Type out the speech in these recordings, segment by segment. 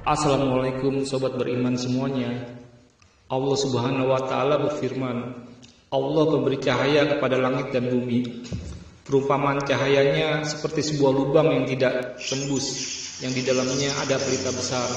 Assalamualaikum sobat beriman semuanya. Allah Subhanahu wa taala berfirman, Allah pemberi cahaya kepada langit dan bumi. Perumpamaan cahayanya seperti sebuah lubang yang tidak tembus, yang di dalamnya ada pelita besar.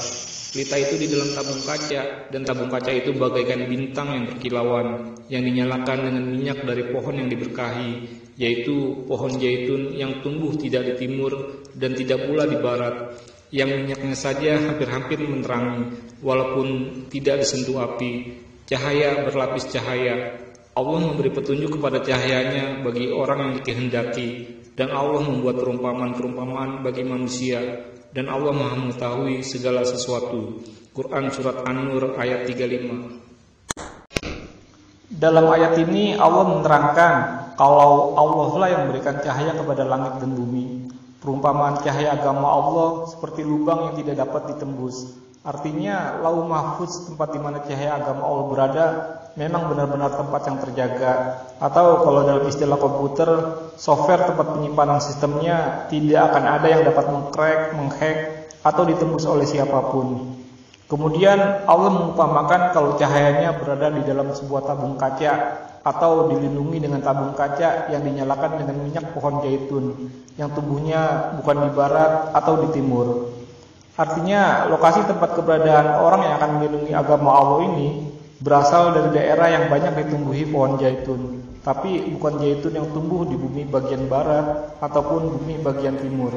Pelita itu di dalam tabung kaca, dan tabung kaca itu bagaikan bintang yang berkilauan, yang dinyalakan dengan minyak dari pohon yang diberkahi, yaitu pohon zaitun yang tumbuh tidak di timur dan tidak pula di barat, yang minyaknya saja hampir-hampir menerangi, walaupun tidak disentuh api. Cahaya berlapis cahaya. Allah memberi petunjuk kepada cahayanya bagi orang yang dikehendaki, dan Allah membuat perumpamaan-perumpamaan bagi manusia, dan Allah Maha mengetahui segala sesuatu. Quran Surat An-Nur ayat 35. Dalam ayat ini Allah menerangkan kalau Allah lah yang memberikan cahaya kepada langit dan bumi. Perumpamaan cahaya agama Allah seperti lubang yang tidak dapat ditembus. Artinya Lauh Mahfuz, tempat di mana cahaya agama Allah berada, memang benar-benar tempat yang terjaga. Atau kalau dalam istilah komputer, software tempat penyimpanan sistemnya tidak akan ada yang dapat mengcrack, menghack, atau ditembus oleh siapapun. Kemudian Allah mengumpamakan kalau cahayanya berada di dalam sebuah tabung kaca, atau dilindungi dengan tabung kaca yang dinyalakan dengan minyak pohon zaitun yang tumbuhnya bukan di barat atau di timur. Artinya lokasi tempat keberadaan orang yang akan melindungi agama Allah ini berasal dari daerah yang banyak ditumbuhi pohon zaitun, tapi bukan zaitun yang tumbuh di bumi bagian barat ataupun bumi bagian timur.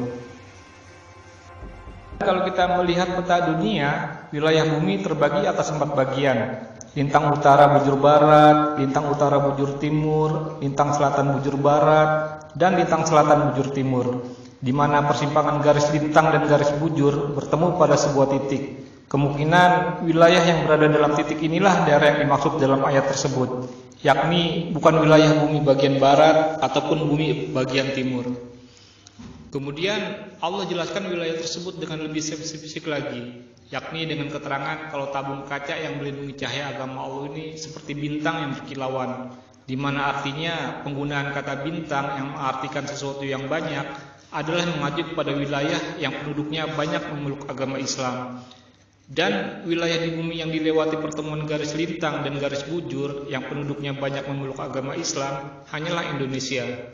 Kalau kita melihat peta dunia, wilayah bumi terbagi atas 4 bagian. Lintang utara bujur barat, lintang utara bujur timur, lintang selatan bujur barat, dan lintang selatan bujur timur, di mana persimpangan garis lintang dan garis bujur bertemu pada sebuah titik. Kemungkinan wilayah yang berada dalam titik inilah daerah yang dimaksud dalam ayat tersebut, yakni bukan wilayah bumi bagian barat ataupun bumi bagian timur. Kemudian Allah jelaskan wilayah tersebut dengan lebih spesifik lagi, yakni dengan keterangan kalau tabung kaca yang melindungi cahaya agama Allah ini seperti bintang yang berkilauan, di mana artinya penggunaan kata bintang yang mengartikan sesuatu yang banyak adalah mengacu kepada wilayah yang penduduknya banyak memeluk agama Islam. Dan wilayah di bumi yang dilewati pertemuan garis lintang dan garis bujur yang penduduknya banyak memeluk agama Islam hanyalah Indonesia.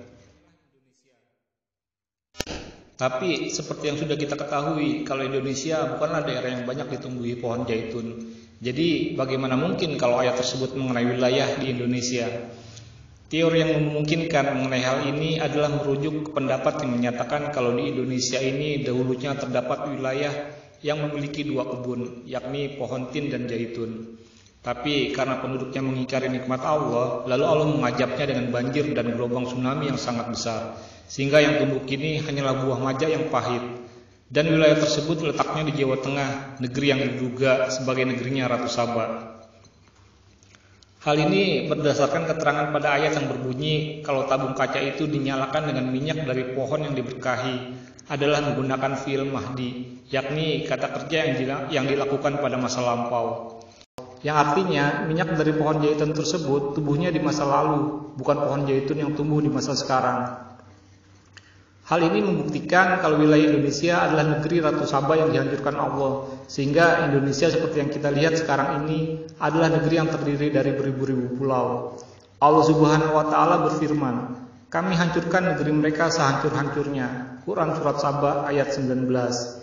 Tapi seperti yang sudah kita ketahui, kalau Indonesia bukanlah daerah yang banyak ditumbuhi pohon zaitun. Jadi bagaimana mungkin kalau ayat tersebut mengenai wilayah di Indonesia? Teori yang memungkinkan mengenai hal ini adalah merujuk ke pendapat yang menyatakan kalau di Indonesia ini dahulunya terdapat wilayah yang memiliki 2 kebun, yakni pohon tin dan zaitun. Tapi karena penduduknya mengingkari nikmat Allah, lalu Allah mengajabnya dengan banjir dan gelombang tsunami yang sangat besar, sehingga yang tumbuh kini hanyalah buah maja yang pahit. Dan wilayah tersebut letaknya di Jawa Tengah, negeri yang diduga sebagai negerinya Ratu Saba. Hal ini berdasarkan keterangan pada ayat yang berbunyi kalau tabung kaca itu dinyalakan dengan minyak dari pohon yang diberkahi adalah menggunakan fi'il mahdi, yakni kata kerja yang dilakukan pada masa lampau. Yang artinya minyak dari pohon zaitun tersebut tumbuhnya di masa lalu, bukan pohon zaitun yang tumbuh di masa sekarang. Hal ini membuktikan kalau wilayah Indonesia adalah negeri Ratu Saba yang dihancurkan Allah, sehingga Indonesia seperti yang kita lihat sekarang ini adalah negeri yang terdiri dari beribu-ribu pulau. Allah Subhanahu wa taala berfirman, "Kami hancurkan negeri mereka sehancur-hancurnya." Quran Surat Saba ayat 19.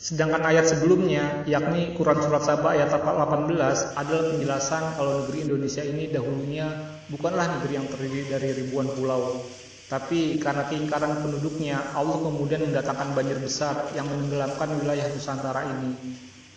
Sedangkan ayat sebelumnya, yakni Quran Surat Saba ayat 18, adalah penjelasan kalau negeri Indonesia ini dahulunya bukanlah negeri yang terdiri dari ribuan pulau. Tapi karena keingkaran penduduknya, Allah kemudian mendatangkan banjir besar yang menenggelamkan wilayah Nusantara ini.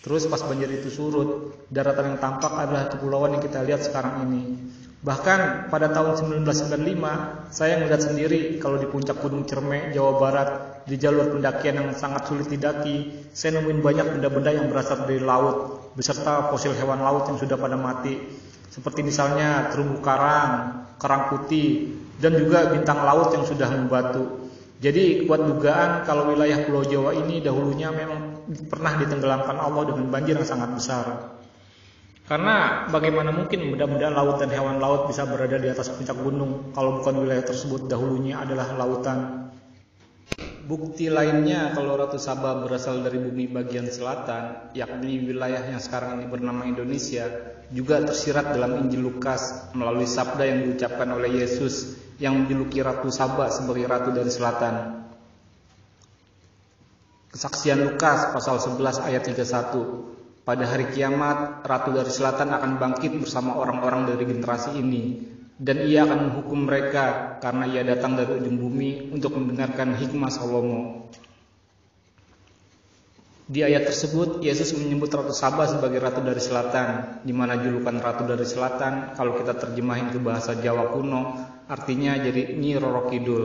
Terus pas banjir itu surut, daratan yang tampak adalah kepulauan yang kita lihat sekarang ini. Bahkan pada tahun 1995, saya melihat sendiri kalau di puncak Gunung Cerme, Jawa Barat, di jalur pendakian yang sangat sulit didaki, saya nemuin banyak benda-benda yang berasal dari laut, beserta fosil hewan laut yang sudah pada mati. Seperti misalnya terumbu karang, karang putih, dan juga bintang laut yang sudah membatu. Jadi kuat dugaan kalau wilayah Pulau Jawa ini dahulunya memang pernah ditenggelamkan Allah dengan banjir yang sangat besar. Karena bagaimana mungkin benda-benda laut dan hewan laut bisa berada di atas puncak gunung kalau bukan wilayah tersebut dahulunya adalah lautan. Bukti lainnya kalau Ratu Saba berasal dari bumi bagian selatan, yakni wilayah yang sekarang ini bernama Indonesia, juga tersirat dalam Injil Lukas melalui sabda yang diucapkan oleh Yesus yang menjuluki Ratu Saba sebagai Ratu dari Selatan. Kesaksian Lukas pasal 11 ayat 31. Pada hari kiamat, Ratu dari Selatan akan bangkit bersama orang-orang dari generasi ini, dan ia akan menghukum mereka karena ia datang dari ujung bumi untuk mendengarkan hikmah Salomo. Di ayat tersebut, Yesus menyebut Ratu Saba sebagai Ratu dari Selatan, di mana julukan Ratu dari Selatan, kalau kita terjemahin ke bahasa Jawa kuno, artinya jadi Nyi Roro Kidul,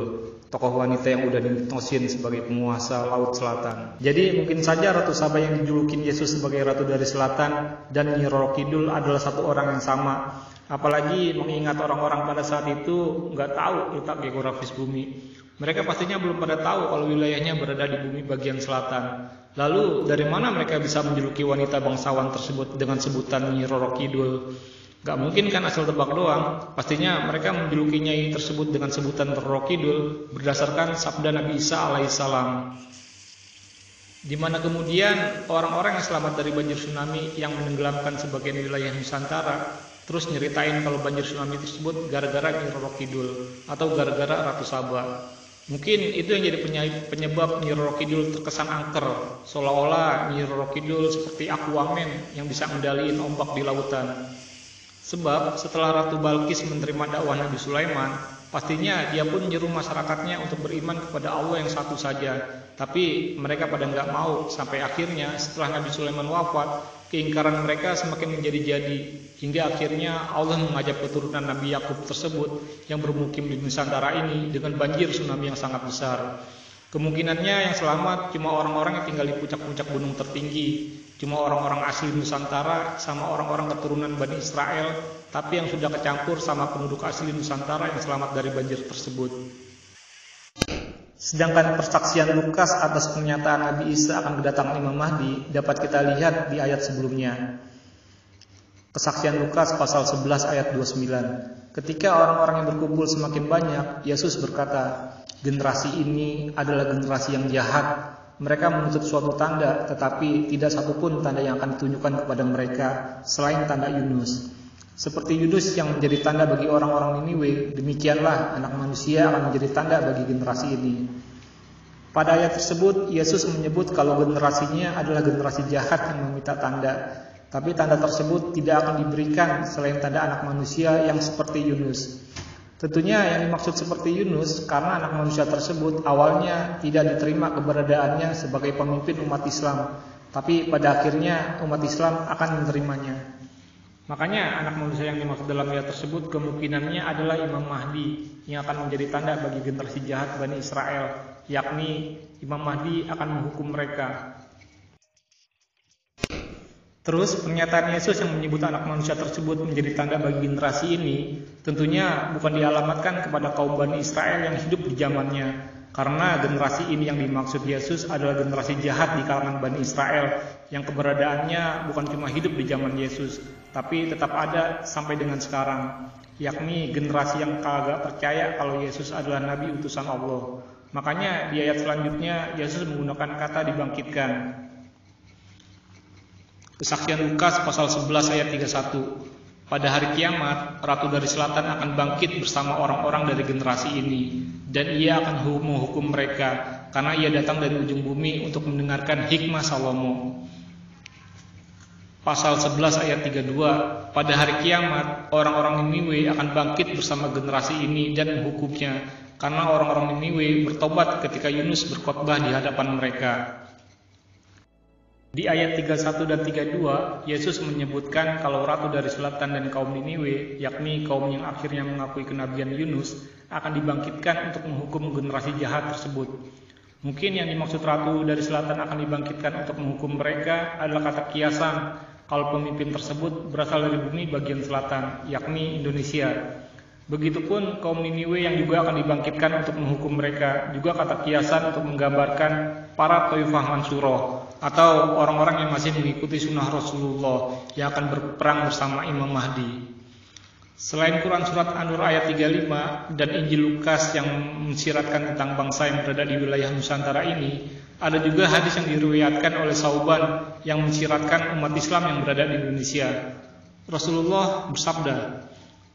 tokoh wanita yang udah dimitosin sebagai penguasa Laut Selatan. Jadi mungkin saja Ratu Saba yang dijulukin Yesus sebagai Ratu dari Selatan dan Nyi Roro Kidul adalah satu orang yang sama. Apalagi mengingat orang-orang pada saat itu nggak tahu letak geografis bumi. Mereka pastinya belum pada tahu kalau wilayahnya berada di bumi bagian selatan. Lalu dari mana mereka bisa menjuluki wanita bangsawan tersebut dengan sebutan Nyi Roro Kidul? Gak mungkin kan asal tebak doang. Pastinya mereka menjuluki Nyai tersebut dengan sebutan Roro Kidul berdasarkan sabda Nabi Isa alaihissalam, di mana kemudian orang-orang yang selamat dari banjir tsunami yang menenggelamkan sebagian wilayah Nusantara terus nyeritain kalau banjir tsunami tersebut gara-gara Nyi Roro Kidul atau gara-gara Ratu Saba. Mungkin itu yang jadi penyebab Nyi Roro Kidul terkesan angker, seolah-olah Nyi Roro Kidul seperti Aquaman yang bisa ngendaliin ombak di lautan. Sebab setelah Ratu Balkis menerima dakwah Nabi Sulaiman, pastinya dia pun menyeru masyarakatnya untuk beriman kepada Allah yang satu saja. Tapi mereka pada nggak mau, sampai akhirnya setelah Nabi Sulaiman wafat, keingkaran mereka semakin menjadi-jadi, hingga akhirnya Allah mengajak keturunan Nabi Yakub tersebut yang bermukim di Nusantara ini dengan banjir tsunami yang sangat besar. Kemungkinannya yang selamat cuma orang-orang yang tinggal di puncak-puncak gunung tertinggi, cuma orang-orang asli Nusantara sama orang-orang keturunan Bani Israel, tapi yang sudah kecampur sama penduduk asli Nusantara yang selamat dari banjir tersebut. Sedangkan persaksian Lukas atas pernyataan Nabi Isa akan kedatangan Imam Mahdi dapat kita lihat di ayat sebelumnya. Kesaksian Lukas pasal 11 ayat 29. Ketika orang-orang yang berkumpul semakin banyak, Yesus berkata, "Generasi ini adalah generasi yang jahat. Mereka menuntut suatu tanda, tetapi tidak satupun tanda yang akan ditunjukkan kepada mereka selain tanda Yunus. Seperti Yunus yang menjadi tanda bagi orang-orang Niniwe, demikianlah anak manusia akan menjadi tanda bagi generasi ini." Pada ayat tersebut, Yesus menyebut kalau generasinya adalah generasi jahat yang meminta tanda. Tapi tanda tersebut tidak akan diberikan selain tanda anak manusia yang seperti Yunus. Tentunya yang dimaksud seperti Yunus karena anak manusia tersebut awalnya tidak diterima keberadaannya sebagai pemimpin umat Islam. Tapi pada akhirnya umat Islam akan menerimanya. Makanya anak manusia yang dimaksud dalam ayat tersebut kemungkinannya adalah Imam Mahdi yang akan menjadi tanda bagi generasi jahat Bani Israel, yakni Imam Mahdi akan menghukum mereka. Terus pernyataan Yesus yang menyebut anak manusia tersebut menjadi tanda bagi generasi ini tentunya bukan dialamatkan kepada kaum Bani Israel yang hidup di zamannya, karena generasi ini yang dimaksud Yesus adalah generasi jahat di kalangan Bani Israel yang keberadaannya bukan cuma hidup di zaman Yesus, tapi tetap ada sampai dengan sekarang, yakni generasi yang kagak percaya kalau Yesus adalah Nabi utusan Allah. Makanya di ayat selanjutnya Yesus menggunakan kata dibangkitkan. Kesaksian Lukas pasal 11 ayat 31. Pada hari kiamat, Ratu dari Selatan akan bangkit bersama orang-orang dari generasi ini, dan ia akan menghukum mereka, karena ia datang dari ujung bumi untuk mendengarkan hikmah Salomo. Pasal 11 ayat 32. Pada hari kiamat, orang-orang Niniwe akan bangkit bersama generasi ini dan menghukumnya, karena orang-orang Niniwe bertobat ketika Yunus berkhotbah di hadapan mereka. Di ayat 31 dan 32, Yesus menyebutkan kalau Ratu dari Selatan dan kaum Niniwe, yakni kaum yang akhirnya mengakui kenabian Yunus, akan dibangkitkan untuk menghukum generasi jahat tersebut. Mungkin yang dimaksud Ratu dari Selatan akan dibangkitkan untuk menghukum mereka adalah kata kiasan kalau pemimpin tersebut berasal dari bumi bagian selatan, yakni Indonesia. Begitupun kaum Niniwe yang juga akan dibangkitkan untuk menghukum mereka, juga kata kiasan untuk menggambarkan para Taifah Mansuroh atau orang-orang yang masih mengikuti sunnah Rasulullah yang akan berperang bersama Imam Mahdi. Selain Quran Surat An-Nur ayat 35 dan Injil Lukas yang mensiratkan tentang bangsa yang berada di wilayah Nusantara ini, ada juga hadis yang diriwayatkan oleh Sauban yang mensiratkan umat Islam yang berada di Indonesia. Rasulullah bersabda,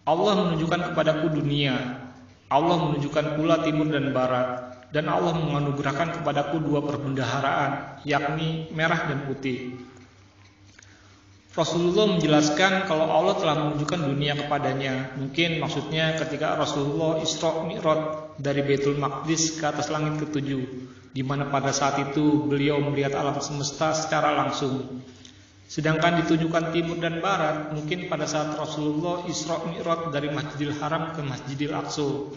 Allah menunjukkan kepadaku dunia, Allah menunjukkan pula timur dan barat, dan Allah menganugerahkan kepadaku dua perbendaharaan, yakni merah dan putih. Rasulullah menjelaskan kalau Allah telah menunjukkan dunia kepadanya. Mungkin maksudnya ketika Rasulullah Isra Mi'raj dari Baitul Maqdis ke atas langit ke-7, di mana pada saat itu beliau melihat alam semesta secara langsung. Sedangkan ditunjukkan timur dan barat, mungkin pada saat Rasulullah Isra Mi'raj dari Masjidil Haram ke Masjidil Aqsa.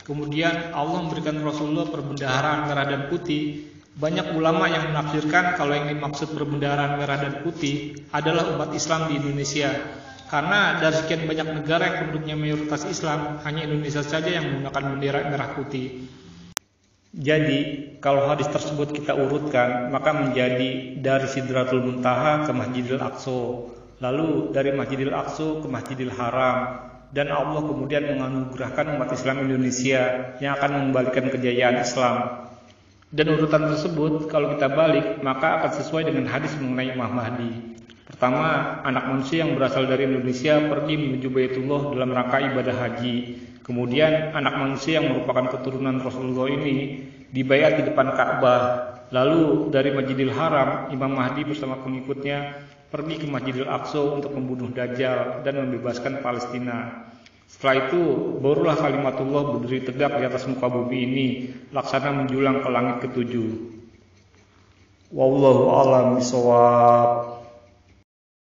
Kemudian Allah memberikan Rasulullah perbendaharaan merah dan putih. Banyak ulama yang menafsirkan kalau yang dimaksud perbendaharaan merah dan putih adalah umat Islam di Indonesia. Karena dari sekian banyak negara yang penduduknya mayoritas Islam, hanya Indonesia saja yang menggunakan bendera merah putih. Jadi, kalau hadis tersebut kita urutkan, maka menjadi dari Sidratul Muntaha ke Masjidil Aqsa, lalu dari Masjidil Aqsa ke Masjidil Haram, dan Allah kemudian menganugerahkan umat Islam Indonesia yang akan mengembalikan kejayaan Islam. Dan urutan tersebut kalau kita balik maka akan sesuai dengan hadis mengenai Imam Mahdi. Pertama, anak manusia yang berasal dari Indonesia pergi menuju Baitullah dalam rangka ibadah haji. Kemudian anak manusia yang merupakan keturunan Rasulullah ini dibaiat di depan Ka'bah. Lalu dari Masjidil Haram, Imam Mahdi bersama pengikutnya pergi ke Masjidil Aqsa untuk membunuh Dajjal dan membebaskan Palestina. Setelah itu, barulah kalimatullah berdiri tegak di atas muka bumi ini, laksana menjulang ke langit ke-7. Wallahu a'lam bishawab.